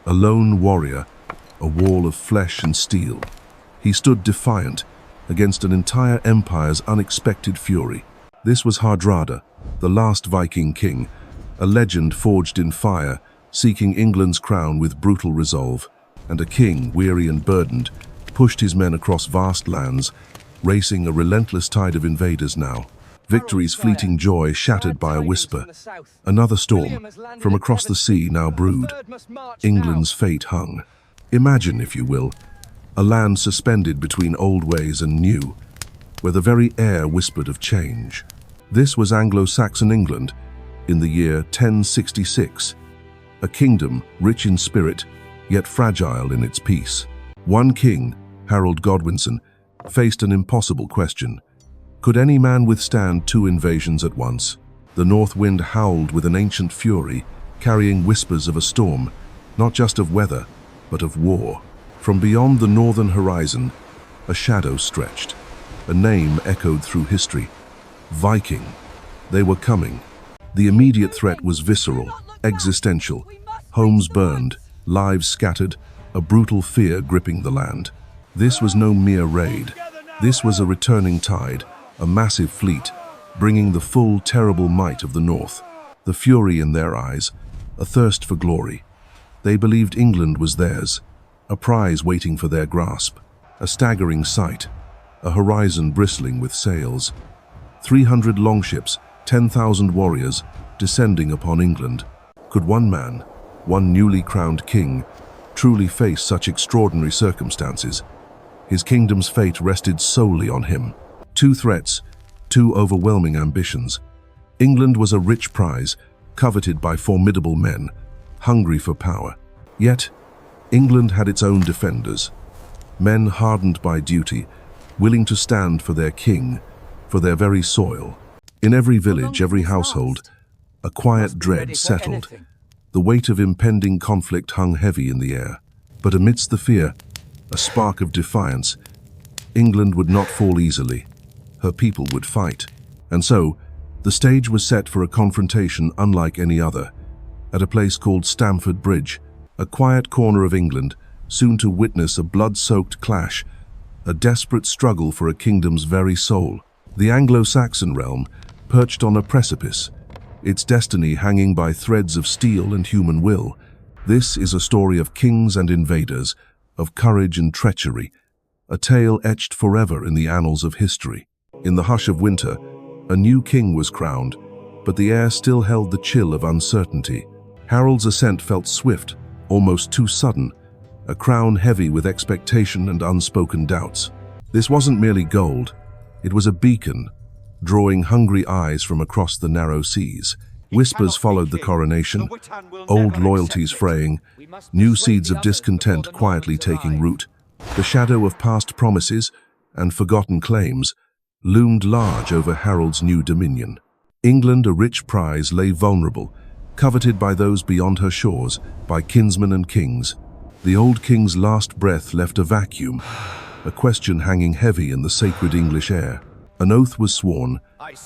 A lone warrior, a wall of flesh and steel. He stood defiant against an entire empire's unexpected fury. This was Hardrada, the last Viking king, a legend forged in fire, seeking England's crown with brutal resolve. And a king, weary and burdened, pushed his men across vast lands, racing a relentless tide of invaders now. Victory's fleeting joy shattered by a whisper. Another storm from across the sea now brewed. England's fate hung. Imagine, if you will, a land suspended between old ways and new, where the very air whispered of change. This was Anglo-Saxon England in the year 1066, a kingdom rich in spirit, yet fragile in its peace. One king, Harold Godwinson, faced an impossible question. Could any man withstand two invasions at once? The north wind howled with an ancient fury, carrying whispers of a storm, not just of weather, but of war. From beyond the northern horizon, a shadow stretched. A name echoed through history. Viking. They were coming. The immediate threat was visceral, existential. Homes burned, lives scattered, a brutal fear gripping the land. This was no mere raid. This was a returning tide, a massive fleet, bringing the full, terrible might of the north. The fury in their eyes, a thirst for glory. They believed England was theirs, a prize waiting for their grasp. A staggering sight, a horizon bristling with sails. 300 longships, 10,000 warriors, descending upon England. Could one man, one newly crowned king, truly face such extraordinary circumstances? His kingdom's fate rested solely on him. Two threats, two overwhelming ambitions. England was a rich prize, coveted by formidable men, hungry for power. Yet, England had its own defenders, men hardened by duty, willing to stand for their king, for their very soil. In every village, every household, a quiet dread settled. The weight of impending conflict hung heavy in the air. But amidst the fear, a spark of defiance. England would not fall easily. Her people would fight. And so, the stage was set for a confrontation unlike any other, at a place called Stamford Bridge, a quiet corner of England, soon to witness a blood-soaked clash, a desperate struggle for a kingdom's very soul. The Anglo-Saxon realm, perched on a precipice, its destiny hanging by threads of steel and human will. This is a story of kings and invaders, of courage and treachery, a tale etched forever in the annals of history. In the hush of winter, a new king was crowned, but the air still held the chill of uncertainty. Harold's ascent felt swift, almost too sudden, a crown heavy with expectation and unspoken doubts. This wasn't merely gold, it was a beacon, drawing hungry eyes from across the narrow seas. Whispers followed the coronation, old loyalties fraying, new seeds of discontent quietly taking root. The shadow of past promises and forgotten claims loomed large over Harold's new dominion. England, a rich prize, lay vulnerable, coveted by those beyond her shores, by kinsmen and kings. The old king's last breath left a vacuum, a question hanging heavy in the sacred English air. An oath was sworn,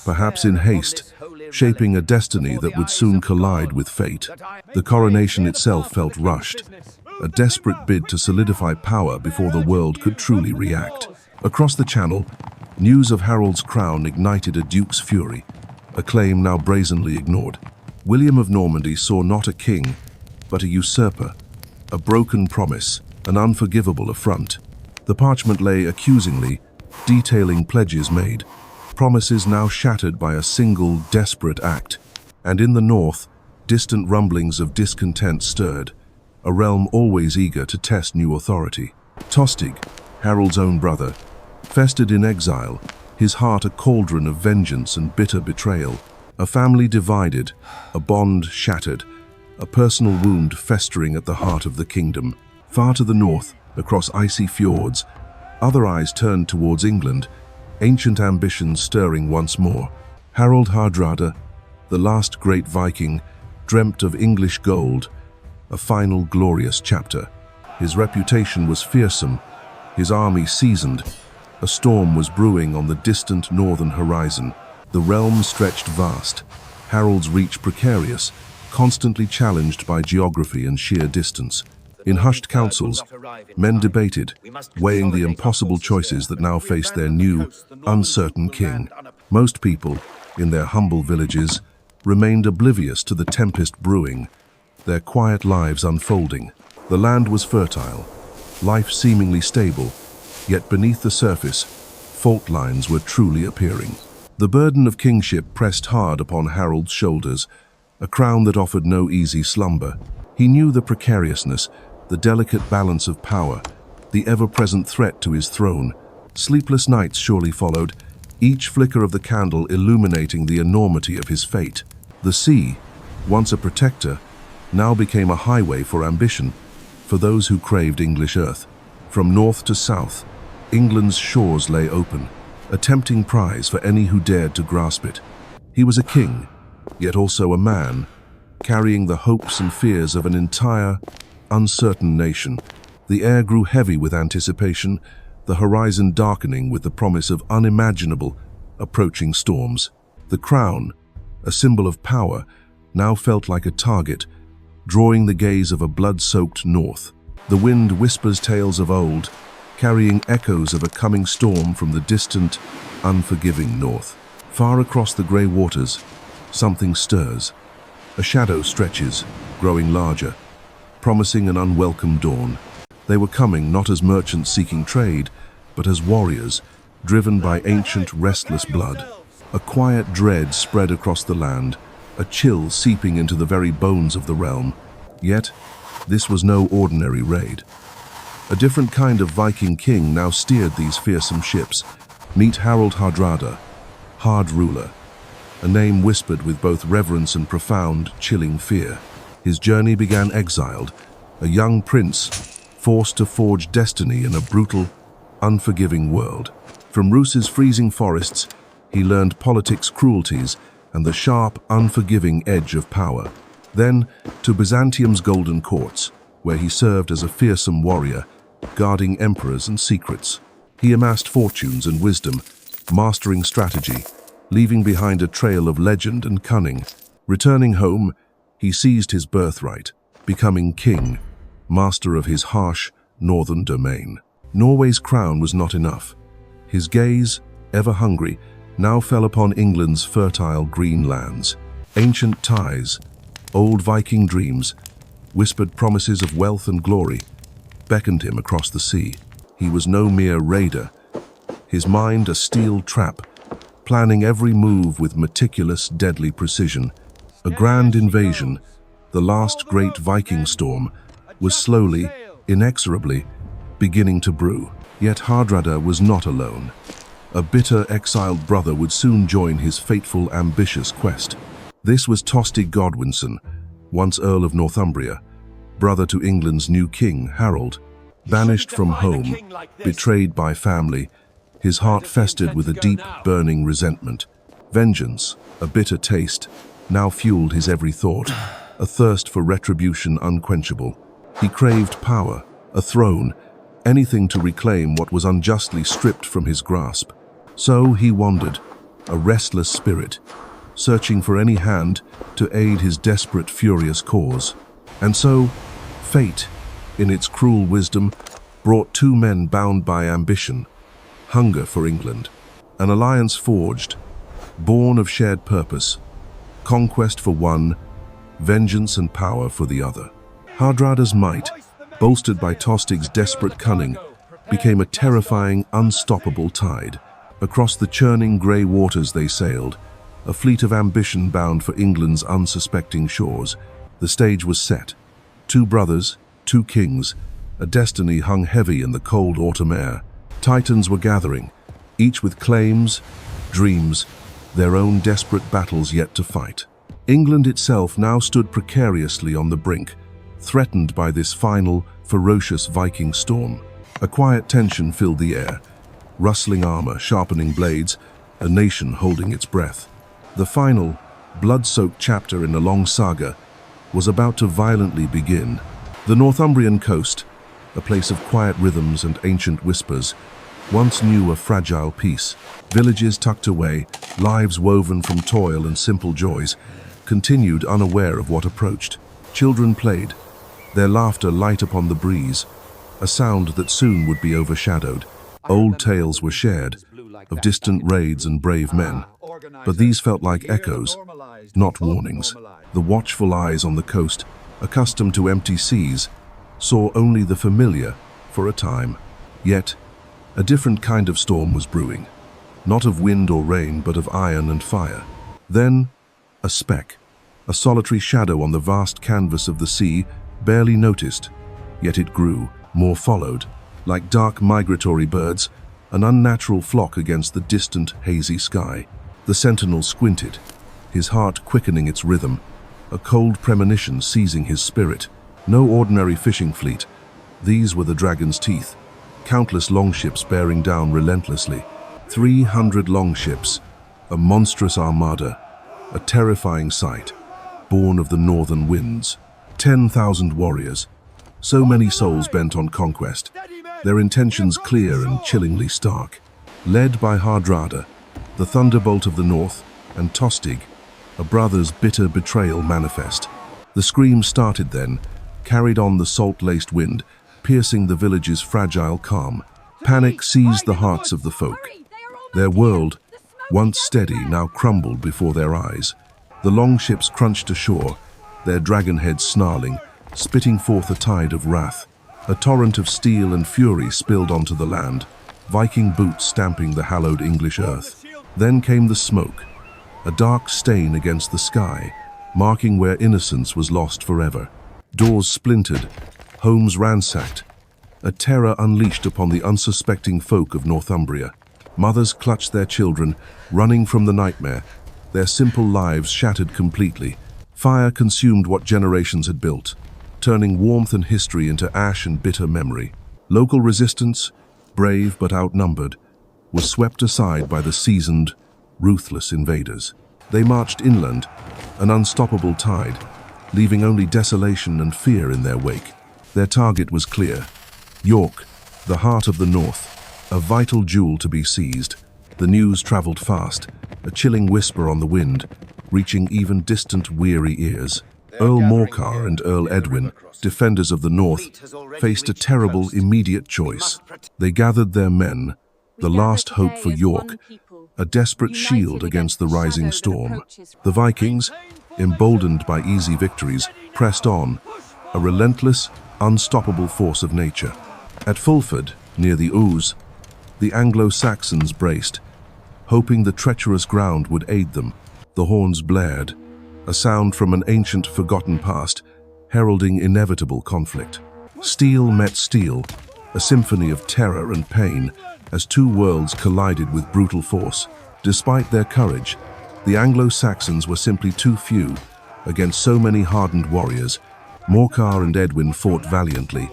perhaps in haste, shaping a destiny that would soon collide with fate. The coronation itself felt rushed, a desperate bid to solidify power before the world could truly react. Across the Channel, news of Harold's crown ignited a duke's fury, a claim now brazenly ignored. William of Normandy saw not a king, but a usurper, a broken promise, an unforgivable affront. The parchment lay accusingly, detailing pledges made, promises now shattered by a single desperate act. And in the north, distant rumblings of discontent stirred, a realm always eager to test new authority. Tostig, Harold's own brother, festered in exile, his heart a cauldron of vengeance and bitter betrayal. A family divided, a bond shattered, a personal wound festering at the heart of the kingdom. Far to the north, across icy fjords, other eyes turned towards England, ancient ambitions stirring once more. Harald Hardrada, the last great Viking, dreamt of English gold, a final glorious chapter. His reputation was fearsome, his army seasoned. A storm was brewing on the distant northern horizon. The realm stretched vast, Harold's reach precarious, constantly challenged by geography and sheer distance. In hushed councils, men debated, weighing the impossible choices that now faced their new, uncertain king. Most people, in their humble villages, remained oblivious to the tempest brewing, their quiet lives unfolding. The land was fertile, life seemingly stable, yet beneath the surface, fault lines were truly appearing. The burden of kingship pressed hard upon Harold's shoulders, a crown that offered no easy slumber. He knew the precariousness, the delicate balance of power, the ever-present threat to his throne. Sleepless nights surely followed, each flicker of the candle illuminating the enormity of his fate. The sea, once a protector, now became a highway for ambition, for those who craved English earth. From north to south, England's shores lay open, a tempting prize for any who dared to grasp it. He was a king, yet also a man, carrying the hopes and fears of an entire, uncertain nation. The air grew heavy with anticipation, the horizon darkening with the promise of unimaginable, approaching storms. The crown, a symbol of power, now felt like a target, drawing the gaze of a blood-soaked north. The wind whispers tales of old, carrying echoes of a coming storm from the distant, unforgiving north. Far across the grey waters, something stirs. A shadow stretches, growing larger, promising an unwelcome dawn. They were coming not as merchants seeking trade, but as warriors, driven by ancient, restless blood. A quiet dread spread across the land, a chill seeping into the very bones of the realm. Yet, this was no ordinary raid. A different kind of Viking king now steered these fearsome ships. Meet Harald Hardrada, Hard Ruler, a name whispered with both reverence and profound, chilling fear. His journey began exiled, a young prince forced to forge destiny in a brutal, unforgiving world. From Rus's freezing forests, he learned politics' cruelties and the sharp, unforgiving edge of power. Then to Byzantium's golden courts, where he served as a fearsome warrior, guarding emperors and secrets. He amassed fortunes and wisdom, mastering strategy, leaving behind a trail of legend and cunning. Returning home, he seized his birthright, becoming king, master of his harsh, northern domain. Norway's crown was not enough. His gaze, ever hungry, now fell upon England's fertile green lands. Ancient ties, old Viking dreams, whispered promises of wealth and glory, beckoned him across the sea. He was no mere raider, his mind a steel trap, planning every move with meticulous, deadly precision. A grand invasion, the last great Viking storm, was slowly, inexorably, beginning to brew. Yet Hardrada was not alone. A bitter, exiled brother would soon join his fateful, ambitious quest. This was Tostig Godwinson, once Earl of Northumbria, brother to England's new king, Harold. Banished from home, betrayed by family, his heart festered with a deep, burning resentment. Vengeance, a bitter taste, now fueled his every thought, a thirst for retribution unquenchable. He craved power, a throne, anything to reclaim what was unjustly stripped from his grasp. So he wandered, a restless spirit, searching for any hand to aid his desperate, furious cause. And so, fate, in its cruel wisdom, brought two men bound by ambition, hunger for England, an alliance forged, born of shared purpose, conquest for one, vengeance and power for the other. Hardrada's might, bolstered by Tostig's desperate cunning, became a terrifying, unstoppable tide. Across the churning grey waters they sailed, a fleet of ambition bound for England's unsuspecting shores. The stage was set. Two brothers, two kings, a destiny hung heavy in the cold autumn air. Titans were gathering, each with claims, dreams, their own desperate battles yet to fight. England itself now stood precariously on the brink, threatened by this final, ferocious Viking storm. A quiet tension filled the air, rustling armor, sharpening blades, a nation holding its breath. The final, blood-soaked chapter in a long saga was about to violently begin. The Northumbrian coast, a place of quiet rhythms and ancient whispers, once knew a fragile peace. Villages tucked away, lives woven from toil and simple joys, continued unaware of what approached. Children played, their laughter light upon the breeze, a sound that soon would be overshadowed. Old tales were shared, of distant raids and brave men, but these felt like echoes, not warnings. The watchful eyes on the coast, accustomed to empty seas, saw only the familiar for a time. Yet, a different kind of storm was brewing, not of wind or rain, but of iron and fire. Then, a speck, a solitary shadow on the vast canvas of the sea, barely noticed, yet it grew, more followed, like dark migratory birds, an unnatural flock against the distant, hazy sky. The sentinel squinted, his heart quickening its rhythm, a cold premonition seizing his spirit. No ordinary fishing fleet. These were the dragon's teeth, countless longships bearing down relentlessly. 300 longships, a monstrous armada, a terrifying sight, born of the northern winds. 10,000 warriors, so many souls bent on conquest, their intentions clear and chillingly stark. Led by Hardrada, the thunderbolt of the north, and Tostig, a brother's bitter betrayal manifest. The scream started then, carried on the salt-laced wind, piercing the village's fragile calm. Panic seized the hearts of the folk. Their world, once steady, now crumbled before their eyes. The longships crunched ashore, their dragon heads snarling, spitting forth a tide of wrath. A torrent of steel and fury spilled onto the land, Viking boots stamping the hallowed English earth. Then came the smoke, a dark stain against the sky, marking where innocence was lost forever. Doors splintered, homes ransacked, a terror unleashed upon the unsuspecting folk of Northumbria. Mothers clutched their children, running from the nightmare, their simple lives shattered completely. Fire consumed what generations had built, turning warmth and history into ash and bitter memory. Local resistance, brave but outnumbered, was swept aside by the seasoned, ruthless invaders. They marched inland, an unstoppable tide, leaving only desolation and fear in their wake. Their target was clear: York, the heart of the north, a vital jewel to be seized. The news traveled fast, a chilling whisper on the wind, reaching even distant, weary ears. Earl Morcar and Earl Edwin, defenders of the north, faced a terrible, immediate choice. They gathered their men, the last hope for York, a desperate shield against the rising storm. The Vikings, emboldened by easy victories, pressed on, a relentless, unstoppable force of nature. At Fulford, near the Ouse, the Anglo-Saxons braced, hoping the treacherous ground would aid them. The horns blared, a sound from an ancient, forgotten past, heralding inevitable conflict. Steel met steel, a symphony of terror and pain, as two worlds collided with brutal force. Despite their courage, the Anglo-Saxons were simply too few against so many hardened warriors. Morcar and Edwin fought valiantly,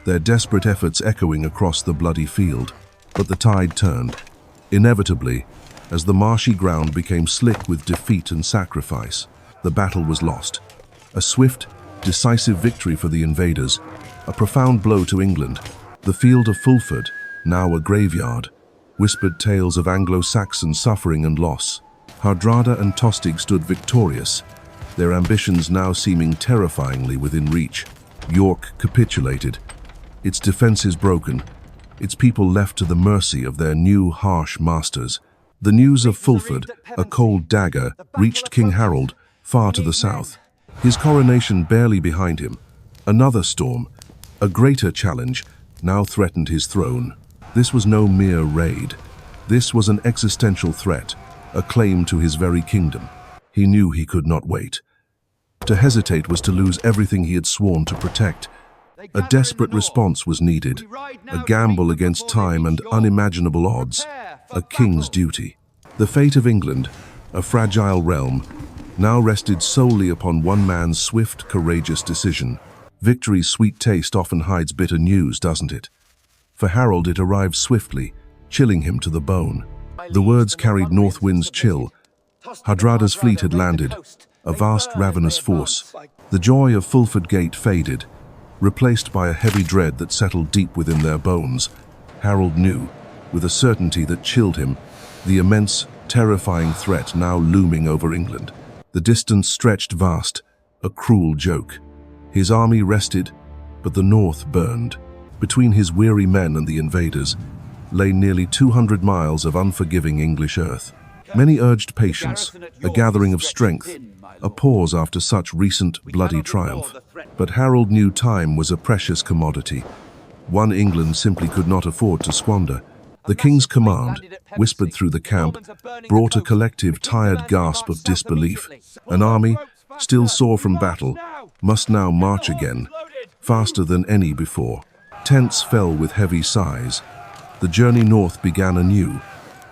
their desperate efforts echoing across the bloody field. But the tide turned, inevitably, as the marshy ground became slick with defeat and sacrifice. The battle was lost. A swift, decisive victory for the invaders, a profound blow to England. The field of Fulford, now a graveyard, whispered tales of Anglo-Saxon suffering and loss. Hardrada and Tostig stood victorious, their ambitions now seeming terrifyingly within reach. York capitulated, its defenses broken, its people left to the mercy of their new, harsh masters. The news of Fulford, a cold dagger, reached King Harold, far to the south. His coronation barely behind him. Another storm, a greater challenge, now threatened his throne. This was no mere raid. This was an existential threat, a claim to his very kingdom. He knew he could not wait. To hesitate was to lose everything he had sworn to protect. A desperate response was needed, a gamble against time and unimaginable odds, a king's duty. The fate of England, a fragile realm, now rested solely upon one man's swift, courageous decision. Victory's sweet taste often hides bitter news, doesn't it? For Harold it arrived swiftly, chilling him to the bone. The words carried north wind's chill. Hardrada's fleet had landed, a vast ravenous force. The joy of Fulford Gate faded, replaced by a heavy dread that settled deep within their bones. Harold knew, with a certainty that chilled him, the immense, terrifying threat now looming over England. The distance stretched vast, a cruel joke. His army rested, But the north burned. Between his weary men and the invaders lay nearly 200 miles of unforgiving English earth. Many urged patience, a gathering of strength, a pause after such recent bloody triumph. But Harold knew time was a precious commodity, one England simply could not afford to squander. The king's command, whispered through the camp, brought a collective tired gasp of disbelief. An army, still sore from battle, must now march again, faster than any before. Tents fell with heavy sighs. The journey north began anew,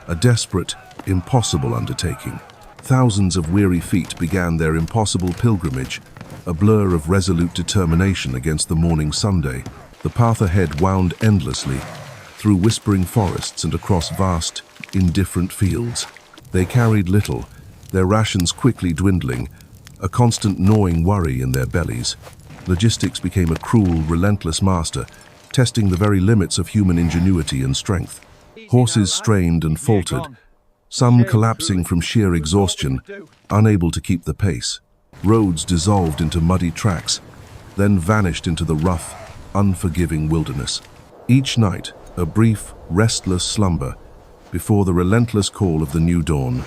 a desperate, impossible undertaking. Thousands of weary feet began their impossible pilgrimage, a blur of resolute determination against the morning Sunday. The path ahead wound endlessly, through whispering forests and across vast, indifferent fields. They carried little, their rations quickly dwindling, a constant gnawing worry in their bellies. Logistics became a cruel, relentless master, testing the very limits of human ingenuity and strength. Horses strained and faltered, some collapsing from sheer exhaustion, unable to keep the pace. Roads dissolved into muddy tracks, then vanished into the rough, unforgiving wilderness. Each night, a brief, restless slumber before the relentless call of the new dawn.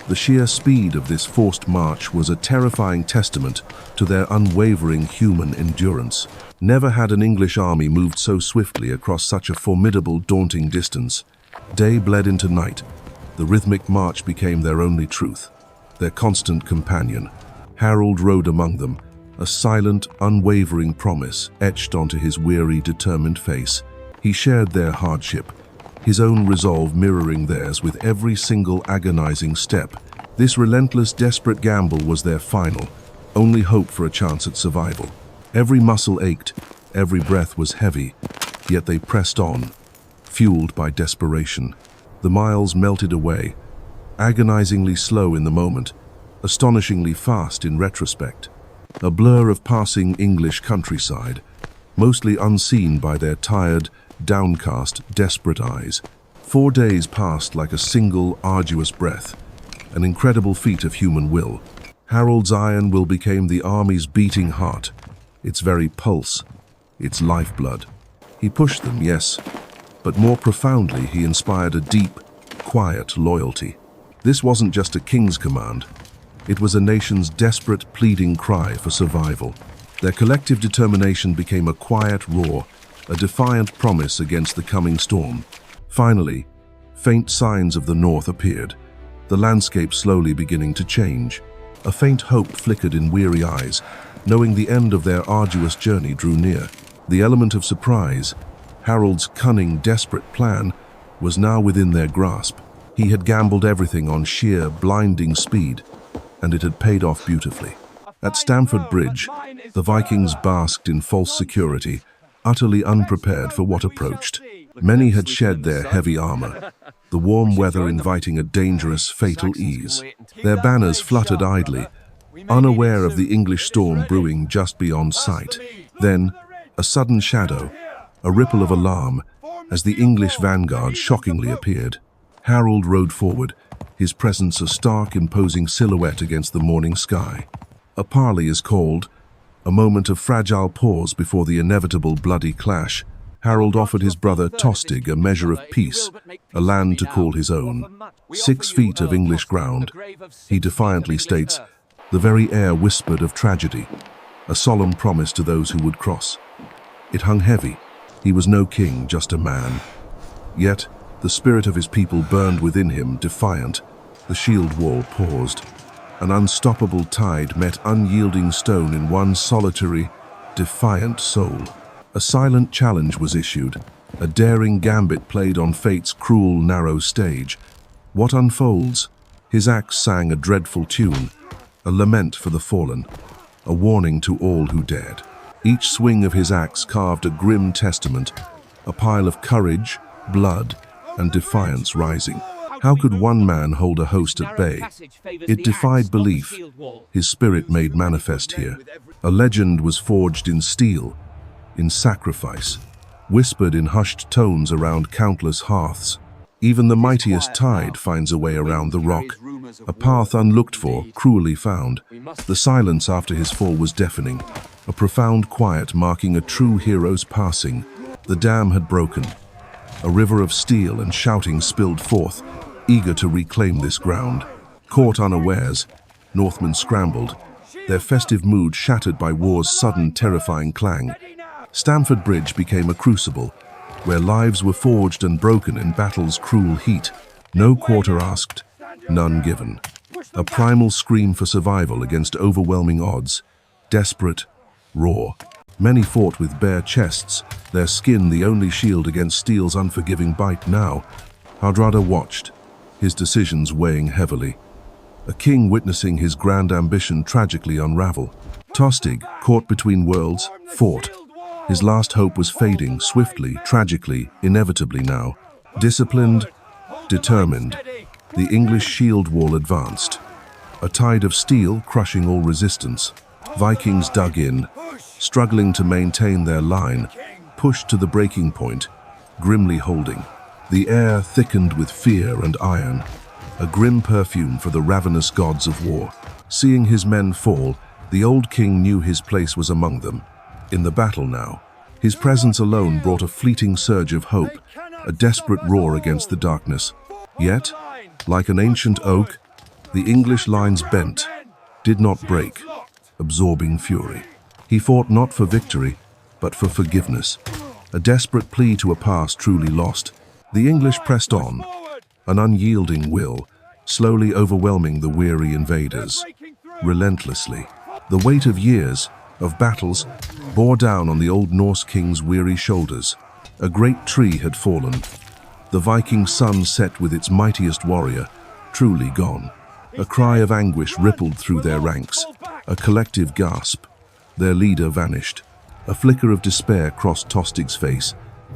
The sheer speed of this forced march was a terrifying testament to their unwavering human endurance. Never had an English army moved so swiftly across such a formidable, daunting distance. Day bled into night. The rhythmic march became their only truth, their constant companion. Harold rode among them, a silent, unwavering promise etched onto his weary, determined face. He shared their hardship, his own resolve mirroring theirs with every single agonizing step. This relentless, desperate gamble was their final, only hope for a chance at survival. Every muscle ached, every breath was heavy, yet they pressed on, fueled by desperation. The miles melted away, agonizingly slow in the moment, astonishingly fast in retrospect. A blur of passing English countryside, mostly unseen by their tired, downcast, desperate eyes. 4 days passed like a single, arduous breath, an incredible feat of human will. Harold's iron will became the army's beating heart, its very pulse, its lifeblood. He pushed them, yes, but more profoundly he inspired a deep, quiet loyalty. This wasn't just a king's command. It was a nation's desperate, pleading cry for survival. Their collective determination became a quiet roar, a defiant promise against the coming storm. Finally, faint signs of the north appeared, the landscape slowly beginning to change. A faint hope flickered in weary eyes, knowing the end of their arduous journey drew near. The element of surprise, Harold's cunning, desperate plan, was now within their grasp. He had gambled everything on sheer, blinding speed, and it had paid off beautifully. At Stamford Bridge, the Vikings basked in false security, utterly unprepared for what approached. Many had shed their heavy armor, the warm weather inviting a dangerous, fatal ease. Their banners fluttered idly, unaware of the English storm brewing just beyond sight. Then, a sudden shadow, a ripple of alarm, as the English vanguard shockingly appeared. Harold rode forward, his presence a stark, imposing silhouette against the morning sky. A parley is called, a moment of fragile pause before the inevitable bloody clash. Harold offered his brother Tostig a measure of peace, a land to call his own. 6 feet of English ground, he defiantly states, the very air whispered of tragedy, a solemn promise to those who would cross. It hung heavy. He was no king, just a man. Yet, the spirit of his people burned within him, defiant. The shield wall paused. An unstoppable tide met unyielding stone in one solitary, defiant soul. A silent challenge was issued, a daring gambit played on fate's cruel, narrow stage. What unfolds? His axe sang a dreadful tune, a lament for the fallen, a warning to all who dared. Each swing of his axe carved a grim testament, a pile of courage, blood, and defiance rising. How could one man hold a host at bay? It defied belief, his spirit made manifest here. A legend was forged in steel, in sacrifice, whispered in hushed tones around countless hearths. Even the mightiest tide finds a way around the rock, a path unlooked for, cruelly found. The silence after his fall was deafening. a profound quiet marking a true hero's passing. The dam had broken. A river of steel and shouting spilled forth, eager to reclaim this ground. Caught unawares, Northmen scrambled, their festive mood shattered by war's sudden terrifying clang. Stamford Bridge became a crucible, where lives were forged and broken in battle's cruel heat. No quarter asked, none given. A primal scream for survival against overwhelming odds. Desperate, raw. Many fought with bare chests, their skin the only shield against steel's unforgiving bite. Now, Hardrada watched, his decisions weighing heavily. A king witnessing his grand ambition tragically unravel. Tostig, caught between worlds, fought. His last hope was fading, swiftly, tragically, inevitably now. Disciplined, determined, the English shield wall advanced. A tide of steel crushing all resistance. Vikings dug in, struggling to maintain their line, pushed to the breaking point, grimly holding. The air thickened with fear and iron, a grim perfume for the ravenous gods of war. Seeing his men fall, the old king knew his place was among them. In the battle now, his presence alone brought a fleeting surge of hope, a desperate roar against the darkness. Yet, like an ancient oak, the English lines bent, did not break, absorbing fury. He fought not for victory, but for forgiveness, a desperate plea to a past truly lost. The English pressed on, an unyielding will, slowly overwhelming the weary invaders, relentlessly. The weight of years, of battles, bore down on the old Norse king's weary shoulders. A great tree had fallen. The Viking sun set with its mightiest warrior, truly gone. A cry of anguish rippled through their ranks, a collective gasp. Their leader vanished. A flicker of despair crossed Tostig's face,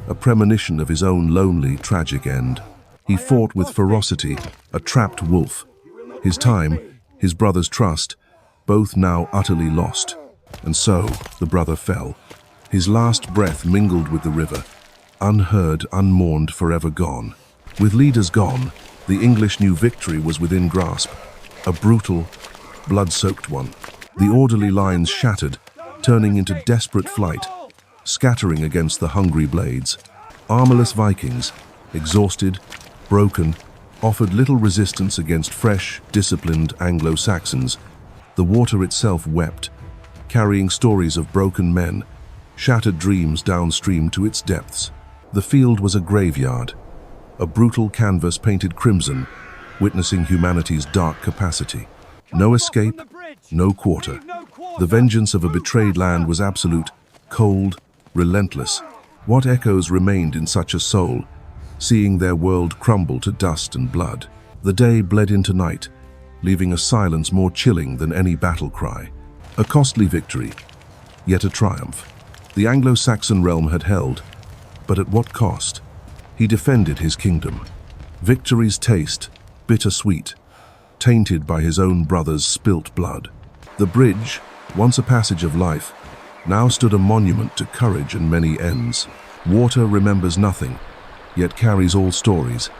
a premonition of his own lonely, tragic end. He fought with ferocity, a trapped wolf. His time, his brother's trust, both now utterly lost. And so, the brother fell. His last breath mingled with the river, unheard, unmourned, forever gone. With leaders gone, the English knew victory was within grasp, a brutal, blood-soaked one. The orderly lines shattered, turning into desperate flight, scattering against the hungry blades. Armorless Vikings, exhausted, broken, offered little resistance against fresh, disciplined Anglo-Saxons. The water itself wept, carrying stories of broken men, shattered dreams downstream to its depths. The field was a graveyard, a brutal canvas painted crimson, witnessing humanity's dark capacity. No escape, no quarter. The vengeance of a betrayed land was absolute, cold, relentless. What echoes remained in such a soul, seeing their world crumble to dust and blood? The day bled into night, leaving a silence more chilling than any battle cry. A costly victory, yet a triumph. The Anglo-Saxon realm had held, but at what cost? He defended his kingdom. Victory's taste, bittersweet, tainted by his own brother's spilt blood. The bridge, once a passage of life, now stood a monument to courage and many ends. Water remembers nothing, yet carries all stories.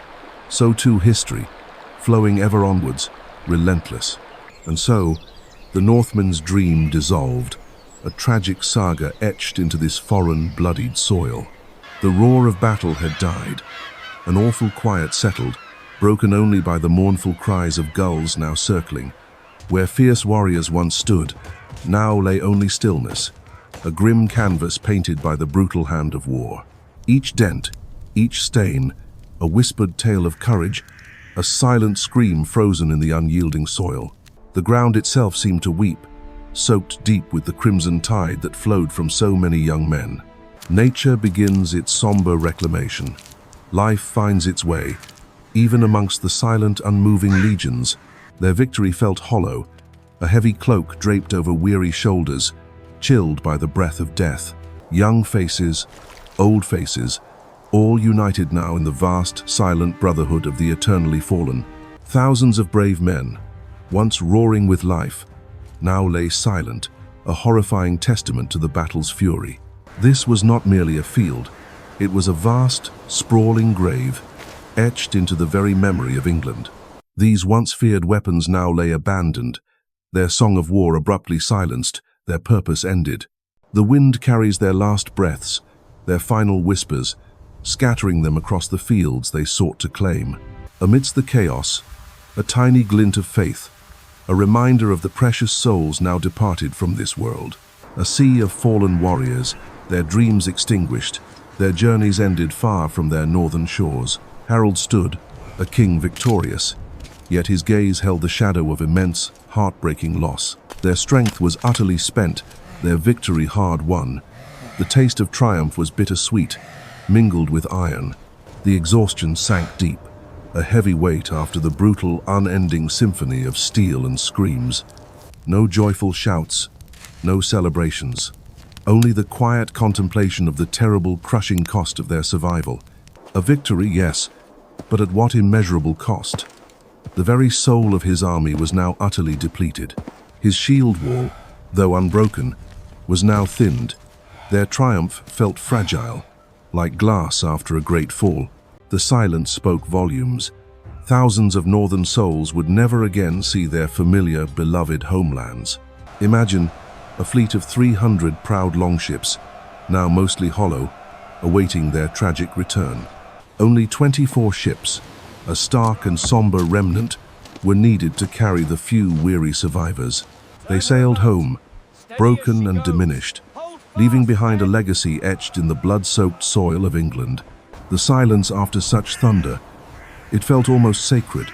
So too history, flowing ever onwards, relentless. And so, the Northmen's dream dissolved, a tragic saga etched into this foreign, bloodied soil. The roar of battle had died. An awful quiet settled, broken only by the mournful cries of gulls now circling. Where fierce warriors once stood, now lay only stillness, a grim canvas painted by the brutal hand of war. Each dent, each stain, a whispered tale of courage, a silent scream frozen in the unyielding soil. The ground itself seemed to weep, soaked deep with the crimson tide that flowed from so many young men. Nature begins its somber reclamation. Life finds its way. Even amongst the silent, unmoving legions, their victory felt hollow, a heavy cloak draped over weary shoulders, chilled by the breath of death. Young faces, old faces, all united now in the vast, silent brotherhood of the eternally fallen. Thousands of brave men, once roaring with life, now lay silent, a horrifying testament to the battle's fury. This was not merely a field, it was a vast, sprawling grave, etched into the very memory of England. These once feared weapons now lay abandoned, their song of war abruptly silenced, their purpose ended. The wind carries their last breaths, their final whispers, scattering them across the fields they sought to claim. Amidst the chaos, a tiny glint of faith, a reminder of the precious souls now departed from this world. A sea of fallen warriors, their dreams extinguished, their journeys ended far from their northern shores. Harold stood, a king victorious, yet his gaze held the shadow of immense, heartbreaking loss. Their strength was utterly spent, their victory hard won. The taste of triumph was bittersweet, mingled with iron. The exhaustion sank deep, a heavy weight after the brutal, unending symphony of steel and screams. No joyful shouts, no celebrations. Only the quiet contemplation of the terrible, crushing cost of their survival. A victory, yes, but at what immeasurable cost? The very soul of his army was now utterly depleted. His shield wall, though unbroken, was now thinned. Their triumph felt fragile, like glass after a great fall. The silence spoke volumes. Thousands of northern souls would never again see their familiar, beloved homelands. Imagine a fleet of 300 proud longships, now mostly hollow, awaiting their tragic return. Only 24 ships, a stark and somber remnant, were needed to carry the few weary survivors. They sailed home, broken and diminished, leaving behind a legacy etched in the blood-soaked soil of England. The silence after such thunder, it felt almost sacred,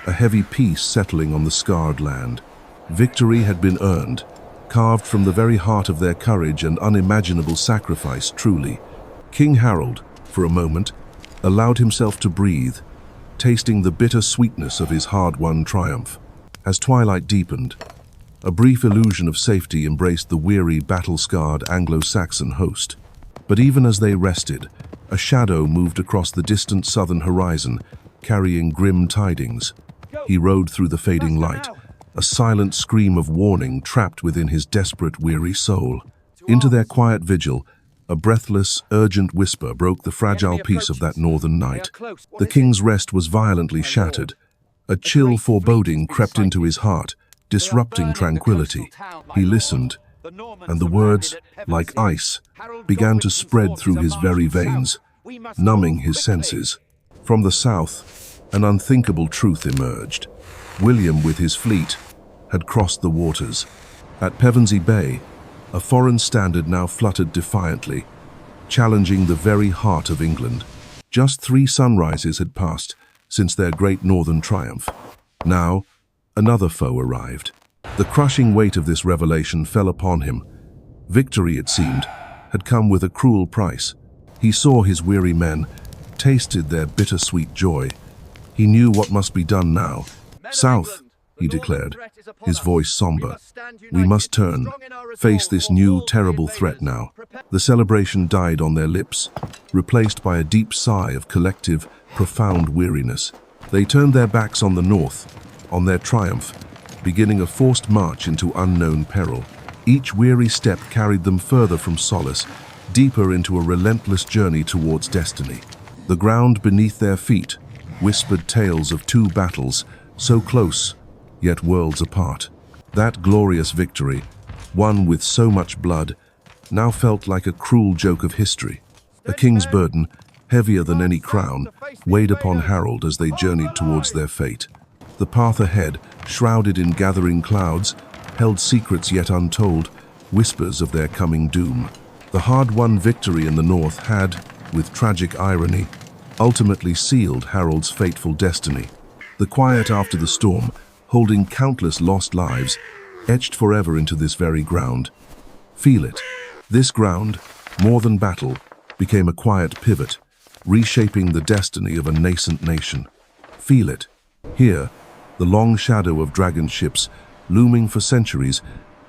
a heavy peace settling on the scarred land. Victory had been earned, carved from the very heart of their courage and unimaginable sacrifice, truly. King Harold, for a moment, allowed himself to breathe, tasting the bitter sweetness of his hard-won triumph. As twilight deepened, a brief illusion of safety embraced the weary, battle-scarred Anglo-Saxon host. But even as they rested, a shadow moved across the distant southern horizon, carrying grim tidings. He rode through the fading light, a silent scream of warning trapped within his desperate, weary soul. Into their quiet vigil, a breathless, urgent whisper broke the fragile peace of that northern night. The king's rest was violently shattered. A chill foreboding crept into his heart, disrupting tranquility. He listened, and the words, like ice, began to spread through his very veins, numbing his senses. From the south, an unthinkable truth emerged. William, with his fleet, had crossed the waters. At Pevensey Bay, a foreign standard now fluttered defiantly, challenging the very heart of England. Just 3 sunrises had passed since their great northern triumph. Now, another foe arrived. The crushing weight of this revelation fell upon him. Victory, it seemed, had come with a cruel price. He saw his weary men, tasted their bittersweet joy. He knew what must be done now. South, he declared, his voice somber. We must turn, face this new, terrible threat now. The celebration died on their lips, replaced by a deep sigh of collective, profound weariness. They turned their backs on the north, on their triumph, beginning a forced march into unknown peril. Each weary step carried them further from solace, deeper into a relentless journey towards destiny. The ground beneath their feet whispered tales of 2 battles, so close, yet worlds apart. That glorious victory, won with so much blood, now felt like a cruel joke of history. A king's burden, heavier than any crown, weighed upon Harold as they journeyed towards their fate. The path ahead, shrouded in gathering clouds, held secrets yet untold, whispers of their coming doom. The hard-won victory in the north had, with tragic irony, ultimately sealed Harold's fateful destiny. The quiet after the storm, holding countless lost lives, etched forever into this very ground. Feel it. This ground, more than battle, became a quiet pivot, reshaping the destiny of a nascent nation. Feel it. Here, the long shadow of dragon ships, looming for centuries,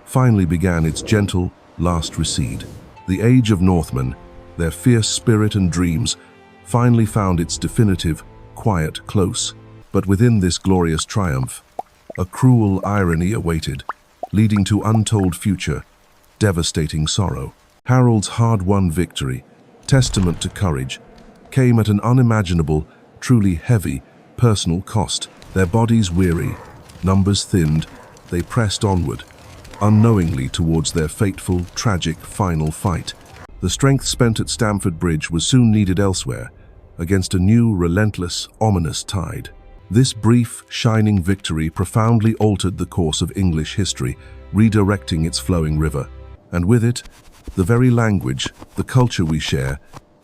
finally began its gentle, last recede. The age of Northmen, their fierce spirit and dreams, finally found its definitive, quiet close. But within this glorious triumph, a cruel irony awaited, leading to untold future, devastating sorrow. Harold's hard-won victory, testament to courage, came at an unimaginable, truly heavy, personal cost. Their bodies weary, numbers thinned, they pressed onward, unknowingly towards their fateful, tragic final fight. The strength spent at Stamford Bridge was soon needed elsewhere, against a new, relentless, ominous tide. This brief, shining victory profoundly altered the course of English history, redirecting its flowing river. And with it, the very language, the culture we share,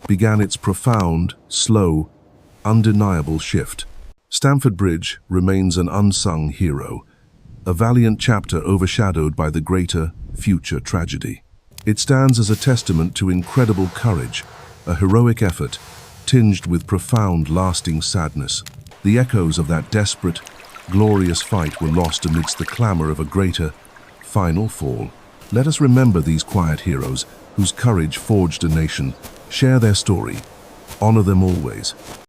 began its profound, slow, undeniable shift. Stamford Bridge remains an unsung hero, a valiant chapter overshadowed by the greater, future tragedy. It stands as a testament to incredible courage, a heroic effort, tinged with profound, lasting sadness. The echoes of that desperate, glorious fight were lost amidst the clamor of a greater, final fall. Let us remember these quiet heroes whose courage forged a nation, share their story, honor them always.